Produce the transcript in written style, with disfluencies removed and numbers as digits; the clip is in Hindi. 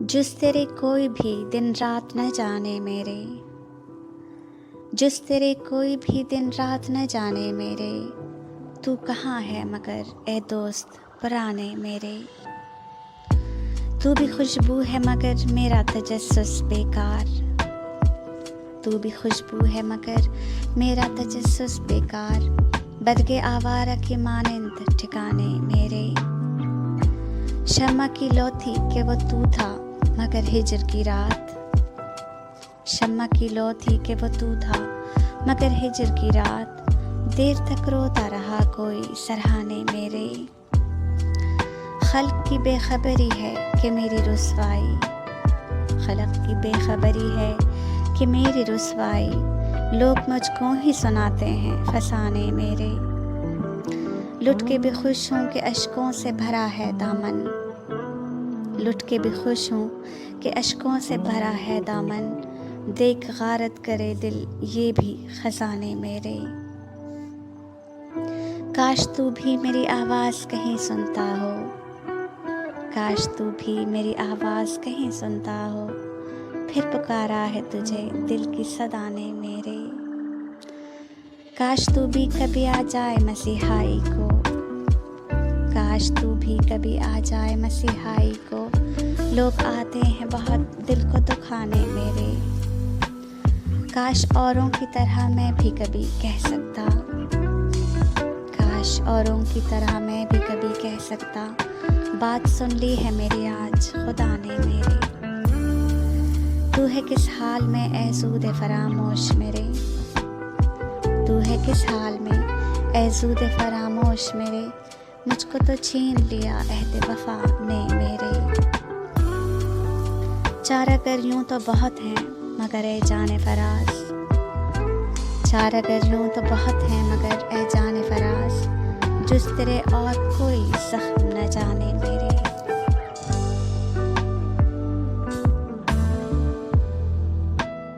जुस तेरे कोई भी दिन रात न जाने मेरे, जुस तेरे कोई भी दिन रात न जाने मेरे, तू कहाँ है मगर ए दोस्त पुराने मेरे। तू भी खुशबू है मगर मेरा तजस्सुस बेकार, तू भी खुशबू है मगर मेरा तजस्सुस बेकार। बदगे आवारा के मानिंद ठिकाने मेरे, शम्मा की लौ थी कि वो तू था मगर हिजर की रात, शम्मा की लौ थी कि वो तू था मगर हिजर की रात। देर तक रोता रहा कोई सराहने मेरे, खल्क की बेखबरी है कि मेरी रुसवाई, खल्क की बेखबरी है कि मेरी रुसवाई। लोग मुझको ही सुनाते हैं फसाने मेरे, लुट के भी खुश हूँ कि अश्कों से भरा है दामन, लुट के भी खुश हूँ कि अश्कों से भरा है दामन। देख गारत करे दिल ये भी खजाने मेरे, काश तू भी मेरी आवाज़ कहीं सुनता हो, काश तू भी मेरी आवाज़ कहीं सुनता हो। फिर पुकारा है तुझे दिल की सदा ने मेरे, काश तू भी कभी आ जाए मसीहाई को, काश तू भी कभी आ जाए मसीहाई को। लोग आते हैं बहुत दिल को दुखाने मेरे, काश औरों की तरह मैं भी कभी कह सकता, काश औरों की तरह मैं भी कभी कह सकता। बात सुन ली है मेरी आज खुदा ने मेरे, तू है किस हाल में ए ज़ूद फरामोश मेरे, तू है किस हाल में ए ज़ूद फरामोश मेरे। मुझको तो छीन लिया अहद वफा ने मेरे, चारागर यूं तो बहुत हैं मगर ए जाने फराज, चारागर यूं तो बहुत हैं मगर ए जाने फराज। जुस तेरे और कोई सख्त